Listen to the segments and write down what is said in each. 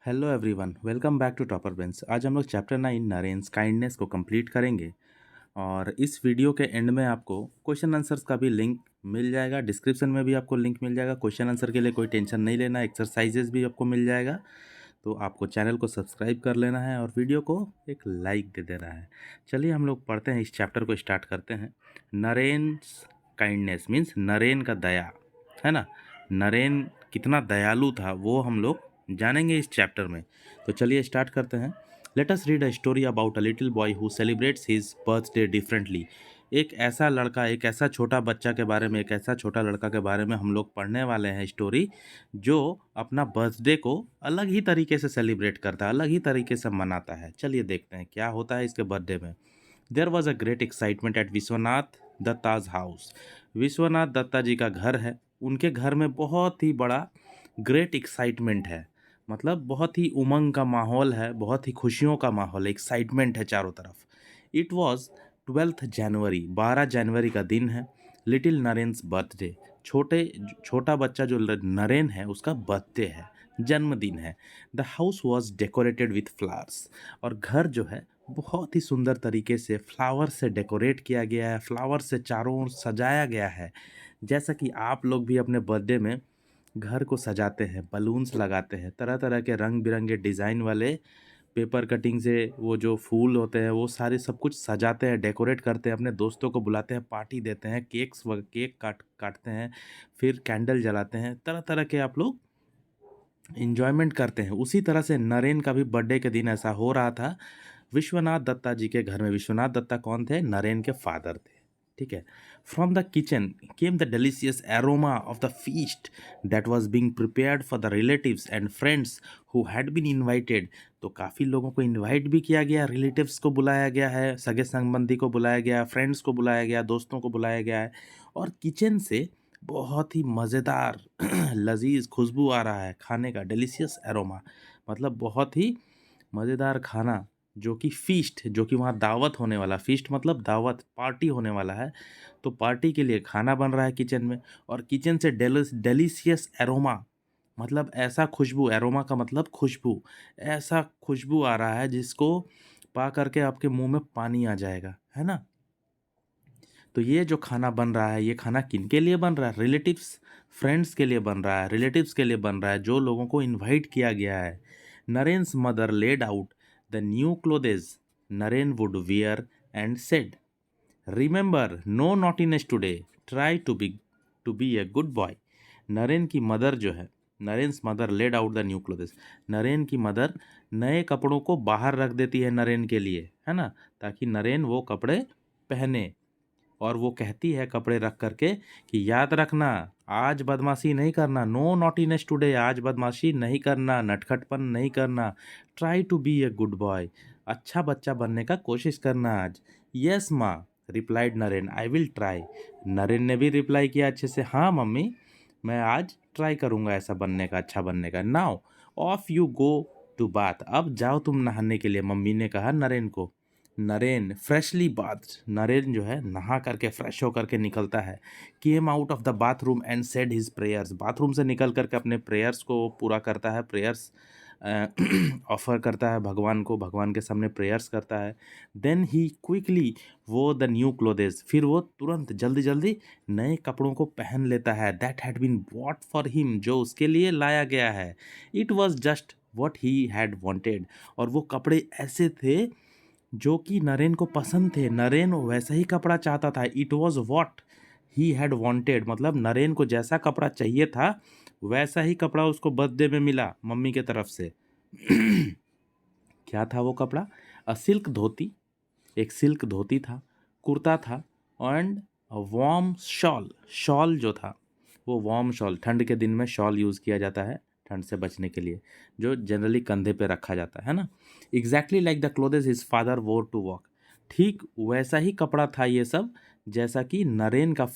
Hello everyone, welcome back to topper bench. आज हम लोग चैप्टर 9 नरेन्स काइंडनेस को कंप्लीट करेंगे। और इस वीडियो के एंड में आपको क्वेश्चन आंसर्स का भी लिंक मिल जाएगा। डिस्क्रिप्शन में भी आपको लिंक मिल जाएगा। क्वेश्चन आंसर के लिए कोई टेंशन नहीं लेना, एक्सरसाइजेज भी आपको मिल जाएगा। तो आपको चैनल को सब्सक्राइब कर लेना है और वीडियो को एक लाइक दे देना है। चलिए हम लोग पढ़ते हैं, इस चैप्टर को स्टार्ट करते हैं। नरेन्स काइंडनेस मीन्स नरेन का दया, है ना। नरेन कितना दयालु था वो हम लोग जानेंगे इस चैप्टर में। तो चलिए स्टार्ट करते हैं। Let us read a story about a little boy who celebrates his birthday differently. एक ऐसा लड़का, एक ऐसा छोटा बच्चा के बारे में, एक ऐसा छोटा लड़का के बारे में हम लोग पढ़ने वाले हैं स्टोरी, जो अपना बर्थडे को अलग ही तरीके से सेलिब्रेट करता है, अलग ही तरीके से मनाता है। चलिए देखते हैं क्या होता है इसके बर्थडे में। There was a great excitement at Vishwanath Datta's house. Vishwanath Datta ji का घर है, उनके घर में बहुत ही बड़ा ग्रेट एक्साइटमेंट है। मतलब बहुत ही उमंग का माहौल है, बहुत ही खुशियों का माहौल है, एक्साइटमेंट है चारों तरफ। इट वॉज 12 जनवरी, 12 जनवरी का दिन है। लिटिल नरेन्स बर्थडे, छोटा बच्चा जो नरेन है उसका बर्थडे है, जन्मदिन है। The house was decorated with flowers, और घर जो है बहुत ही सुंदर तरीके से फ्लावर से डेकोरेट किया गया है, फ्लावर से चारों ओर सजाया गया है। जैसा कि आप लोग भी अपने बर्थडे में घर को सजाते हैं, बलून्स लगाते हैं, तरह तरह के रंग बिरंगे डिज़ाइन वाले पेपर कटिंग से वो जो फूल होते हैं वो सारे सब कुछ सजाते हैं, डेकोरेट करते हैं, अपने दोस्तों को बुलाते हैं, पार्टी देते हैं, केक काटते हैं, फिर कैंडल जलाते हैं, तरह तरह के आप लोग इंजॉयमेंट करते हैं। उसी तरह से नरेन का भी बर्थडे के दिन ऐसा हो रहा था विश्वनाथ दत्ता जी के घर में। विश्वनाथ दत्ता कौन थे? नरेन के फादर थे, ठीक है। From the kitchen came the delicious aroma of the feast that was being prepared for the relatives and friends who had been invited. तो काफ़ी लोगों को इनवाइट भी किया गया, रिलेटिव्स को बुलाया गया है, सगे संबंधी को बुलाया गया, फ्रेंड्स को बुलाया गया, दोस्तों को बुलाया गया है। और किचन से बहुत ही मज़ेदार लजीज खुशबू आ रहा है खाने का, डिलीशियस एरोमा, मतलब बहुत ही मज़ेदार खाना, जो कि फ़ीस्ट, जो कि वहाँ दावत होने वाला, फ़ीस्ट मतलब दावत, पार्टी होने वाला है। तो पार्टी के लिए खाना बन रहा है किचन में, और किचन से डिलीशियस एरोमा मतलब ऐसा खुशबू, एरोमा का मतलब खुशबू, ऐसा खुशबू आ रहा है जिसको पा करके आपके मुंह में पानी आ जाएगा, है ना। तो ये जो खाना बन रहा है, ये खाना किनके लिए बन रहा है? रिलेटिव्स, फ्रेंड्स के लिए बन रहा है, रिलेटिव्स के लिए बन रहा है, जो लोगों को इनवाइट किया गया है। Naren's mother led out the new clothes Naren would wear and said, remember no naughtiness today, try to be a good boy. Naren की मदर जो है, Naren's mother led out the new clothes, Naren की मदर नए कपड़ों को बाहर रख देती है नरेन के लिए, है ना, ताकि नरेन वो कपड़े पहने। और वो कहती है कपड़े रख करके कि याद रखना, आज बदमाशी नहीं करना, नो नॉटीनेस टुडे, आज बदमाशी नहीं करना, नटखटपन नहीं करना, try to be a good boy, अच्छा बच्चा बनने का कोशिश करना आज। यस माँ, replied Naren, I will try. Naren ने भी रिप्लाई किया अच्छे से, हाँ मम्मी, मैं आज ट्राई करूँगा ऐसा बनने का, अच्छा बनने का। Now off you go to bath, अब जाओ तुम नहाने के लिए, मम्मी ने कहा नरेन को। नरेन फ्रेशली बाथ, नरेन जो है नहा करके फ्रेश होकर के निकलता है। Came out of the bathroom and said his prayers, bathroom से निकल करके अपने प्रेयर्स को पूरा करता है, प्रेयर्स ऑफर करता है भगवान को, भगवान के सामने प्रेयर्स करता है। देन ही क्विकली वो द न्यू क्लोथेस, फिर वो तुरंत जल्दी जल्दी नए कपड़ों को पहन लेता है। That had been bought for him, जो उसके लिए लाया गया है। It was just what he had wanted, और वो कपड़े ऐसे थे जो कि नरेन को पसंद थे, नरेन वैसा ही कपड़ा चाहता था। It was what he had wanted, मतलब नरेन को जैसा कपड़ा चाहिए था वैसा ही कपड़ा उसको बर्थडे में मिला मम्मी के तरफ से। क्या था वो कपड़ा? अ सिल्क धोती, एक सिल्क धोती था, कुर्ता था, एंड वार्म शॉल, शॉल जो था वो वार्म शॉल, ठंड के दिन में शॉल यूज़ किया जाता है ठंड से बचने के लिए, जो जनरली कंधे पे रखा जाता है ना। Exactly like the clothes his father वोर टू वॉक, ठीक वैसा ही कपड़ा था ये सब जैसा कि नरेन का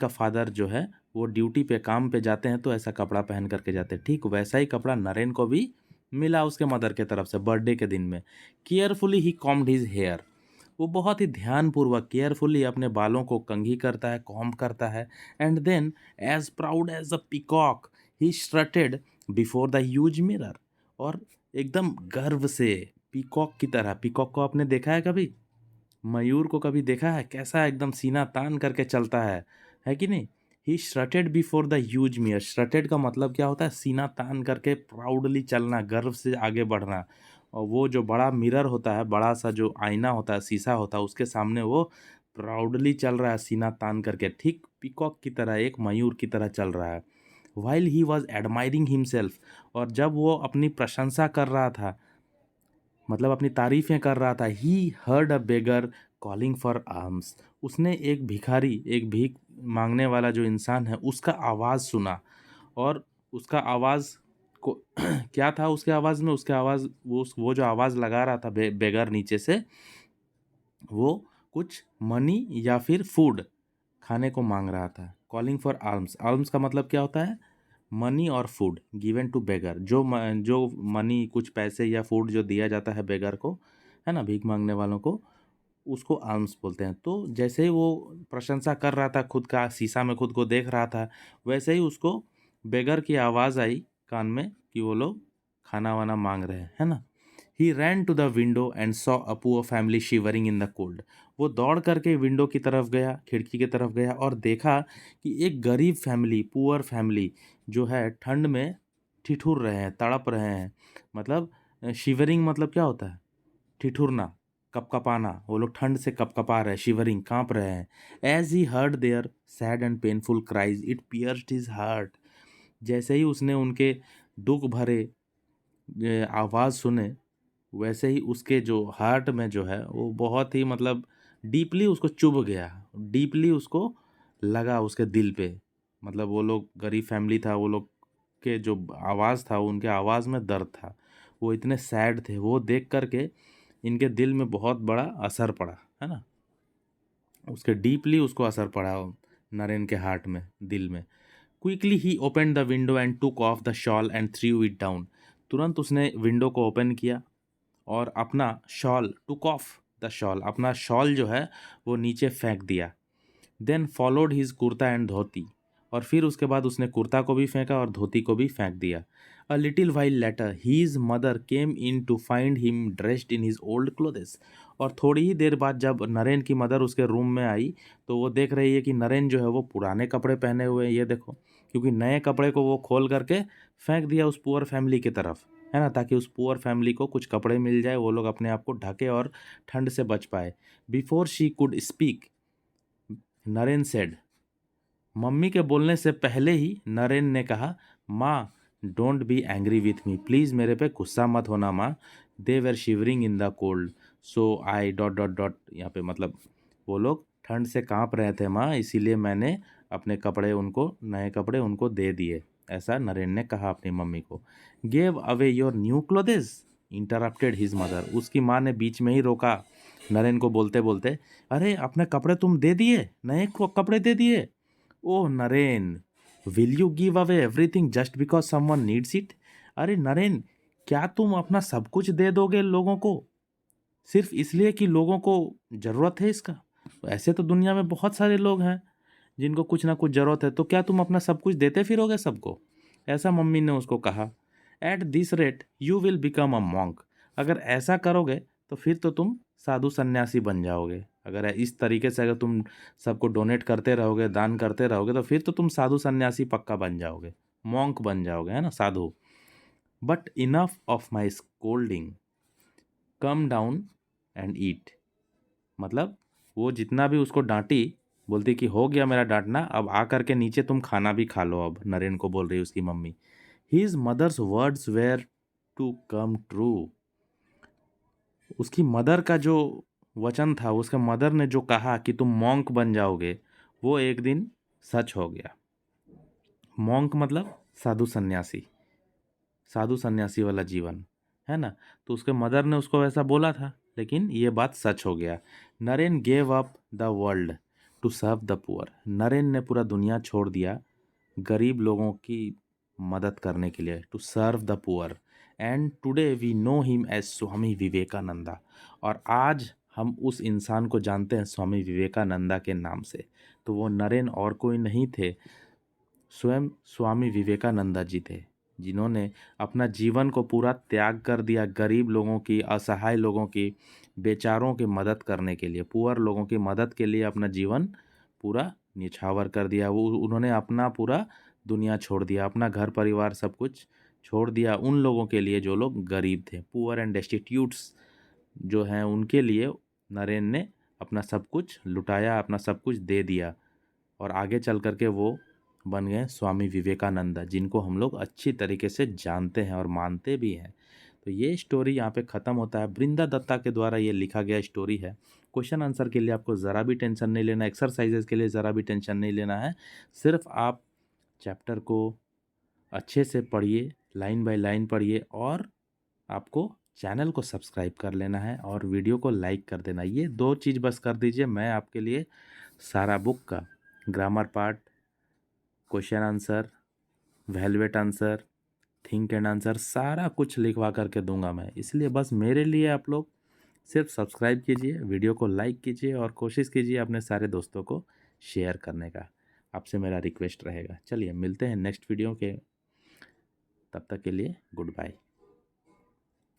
फादर जो है वो ड्यूटी पे, काम पे जाते हैं तो ऐसा कपड़ा पहन करके जाते हैं, ठीक वैसा ही कपड़ा नरेन को भी मिला उसके मदर के तरफ से बर्थडे के दिन में। केयरफुली ही कॉम्ड हिज हेयर, वो बहुत ही ध्यानपूर्वक केयरफुली अपने बालों को कंघी करता है, कॉम्ब करता है। And then as proud as a peacock he strutted before the huge mirror, और एकदम गर्व से, पीकॉक की तरह। पीकॉक को आपने देखा है कभी? मयूर को कभी देखा है कैसा एकदम सीना तान करके चलता है कि नहीं? ही strutted before the huge mirror. स्ट्रटेड का मतलब क्या होता है? सीना तान करके प्राउडली चलना, गर्व से आगे बढ़ना। और वो जो बड़ा मिरर होता है, बड़ा सा जो आईना होता है, शीशा होता है, उसके सामने वो प्राउडली चल रहा है सीना तान करके, ठीक पीकॉक की तरह, एक मयूर की तरह चल रहा है। While he was admiring himself, और जब वो अपनी प्रशंसा कर रहा था, मतलब अपनी तारीफें कर रहा था, he heard a beggar calling for arms. उसने एक भिखारी, एक भीख मांगने वाला जो इंसान है, उसका आवाज़ सुना। और उसका आवाज़ को क्या था उसके आवाज़ में? उसके आवाज़, वो जो आवाज़ लगा रहा था बेगर नीचे से, वो कुछ मनी या फिर फूड खाने को मांग रहा था। कॉलिंग फॉर आर्म्स, आर्म्स का मतलब क्या होता है? मनी और फूड गिवन टू बेगर। जो मनी, कुछ पैसे या फूड जो दिया जाता है बेगर को, है ना, भीख मांगने वालों को, उसको आर्म्स बोलते हैं। तो जैसे ही वो प्रशंसा कर रहा था, खुद का शीशा में खुद को देख रहा था, वैसे ही उसको बेगर की आवाज़ आई कान में कि वो लोग खाना वाना मांग रहे हैं, है ना। He ran to the window and saw a poor family shivering in the cold. वो दौड़ करके विंडो की तरफ गया, खिड़की की तरफ गया, और देखा कि एक गरीब फैमिली, पुअर फैमिली जो है, ठंड में ठिठुर रहे हैं, तड़प रहे हैं। मतलब शिवरिंग मतलब क्या होता है? ठिठुरना, कपकपाना। वो लोग ठंड से कपकपा रहे हैं, शिवरिंग, काँप रहे हैं। As he heard their sad and painful cries it pierced his heart. जैसे ही उसने उनके दुःख भरे आवाज़ सुने, वैसे ही उसके जो हार्ट में जो है, वो बहुत ही, मतलब डीपली उसको चुभ गया, डीपली उसको लगा उसके दिल पे। मतलब वो लोग गरीब फैमिली था, वो लोग के जो आवाज़ था, उनके आवाज़ में दर्द था। वो इतने सैड थे, वो देख कर के इनके दिल में बहुत बड़ा असर पड़ा, है ना? उसके डीपली उसको असर पड़ा, नरेन के हार्ट में, दिल में। Quickly he open the window and took off the shawl and threw it down. तुरंत उसने विंडो को ओपन किया और अपना shawl, took off the shawl, अपना शॉल जो है वो नीचे फेंक दिया। Then followed his kurta and dhoti, और फिर उसके बाद उसने कुर्ता को भी फेंका और धोती को भी फेंक दिया। A little while later his mother came in to find him dressed in his old clothes. और थोड़ी ही देर बाद जब नरेन की मदर उसके रूम में आई, तो वो देख रही है कि नरेन जो है वो पुराने कपड़े पहने हुए हैं, ये देखो। क्योंकि नए कपड़े को वो खोल करके फेंक दिया उस पुअर फैमिली की तरफ, है ना, ताकि उस पुअर फैमिली को कुछ कपड़े मिल जाए, वो लोग अपने आप को ढके और ठंड से बच पाए। Before she could speak, Naren said, मम्मी के बोलने से पहले ही नरेन ने कहा, माँ don't be angry with me, please मेरे पे गुस्सा मत होना माँ। They were shivering in the cold, so I dot dot dot. यहाँ पे मतलब वो लोग ठंड से काँप रहे थे माँ, इसीलिए मैंने अपने कपड़े उनको, नए कपड़े उनको दे दिए। ऐसा नरेन ने कहा अपनी मम्मी को। Gave away your new clothes, interrupted his mother. उसकी माँ ने बीच में ही रोका नरेन को बोलते बोलते, अरे अपने कपड़े तुम दे दिए, नए कपड़े दे दिए? Oh Naren, will you give away everything just because someone needs it? अरे नरेन, क्या तुम अपना सब कुछ दे दोगे लोगों को सिर्फ इसलिए कि लोगों को ज़रूरत है इसका? ऐसे तो दुनिया में बहुत सारे लोग हैं जिनको कुछ ना कुछ ज़रूरत है, तो क्या तुम अपना सब कुछ देते फिरोगे सबको? ऐसा मम्मी ने उसको कहा। At this rate you will become a monk. अगर ऐसा करोगे तो फिर तो तुम साधु सन्यासी बन जाओगे। अगर इस तरीके से अगर तुम सबको डोनेट करते रहोगे, दान करते रहोगे, तो फिर तो तुम साधु सन्यासी पक्का बन जाओगे, मॉन्क बन जाओगे, है ना, साधु। But enough of my scolding, come down and eat. मतलब वो जितना भी उसको डांटी, बोलती कि हो गया मेरा डांटना, अब आ करके नीचे तुम खाना भी खा लो अब, नरेन को बोल रही उसकी मम्मी। His mother's words were to come true. उसकी मदर का जो वचन था, उसके मदर ने जो कहा कि तुम मॉन्क बन जाओगे, वो एक दिन सच हो गया। मॉन्क मतलब साधु सन्यासी, साधु सन्यासी वाला जीवन, है ना। तो उसके मदर ने उसको वैसा बोला था, लेकिन ये बात सच हो गया। Naren gave up the world to serve the poor. Naren ने पूरा दुनिया छोड़ दिया गरीब लोगों की मदद करने के लिए, to serve the poor. And today we know him as Swami Vivekananda. और आज हम उस इंसान को जानते हैं स्वामी विवेकानंदा के नाम से। तो वो नरेन और कोई नहीं थे, स्वयं स्वामी विवेकानंद जी थे, जिन्होंने अपना जीवन को पूरा त्याग कर दिया गरीब लोगों की, असहाय लोगों की, बेचारों की मदद करने के लिए, पुअर लोगों की मदद के लिए अपना जीवन पूरा न्यौछावर कर दिया। वो उन्होंने अपना पूरा दुनिया छोड़ दिया, अपना घर परिवार सब कुछ छोड़ दिया उन लोगों के लिए जो लोग गरीब थे, पुअर एंड डेस्टिट्यूट्स जो हैं उनके लिए नरेन ने अपना सब कुछ लुटाया, अपना सब कुछ दे दिया। और आगे चल कर के वो बन गए स्वामी विवेकानंद, जिनको हम लोग अच्छी तरीके से जानते हैं और मानते भी हैं। तो ये स्टोरी यहाँ पे ख़त्म होता है। बृंदा दत्ता के द्वारा ये लिखा गया स्टोरी है। क्वेश्चन आंसर के लिए आपको ज़रा भी टेंशन नहीं लेना, एक्सरसाइजेज के लिए ज़रा भी टेंशन नहीं लेना है। सिर्फ आप चैप्टर को अच्छे से पढ़िए, लाइन बाय लाइन पढ़िए, और आपको चैनल को सब्सक्राइब कर लेना है और वीडियो को लाइक कर देना। ये 2 चीज़ बस कर दीजिए, मैं आपके लिए सारा बुक का grammar part, question answer, valuate answer, think and answer सारा कुछ लिखवा करके दूंगा मैं। इसलिए बस मेरे लिए आप लोग सिर्फ सब्सक्राइब कीजिए, वीडियो को लाइक कीजिए और कोशिश कीजिए अपने सारे दोस्तों को शेयर करने का। आपसे मेरा रिक्वेस्ट रहेगा। चलिए मिलते हैं नेक्स्ट वीडियो के, तब तक के लिए गुड बाय।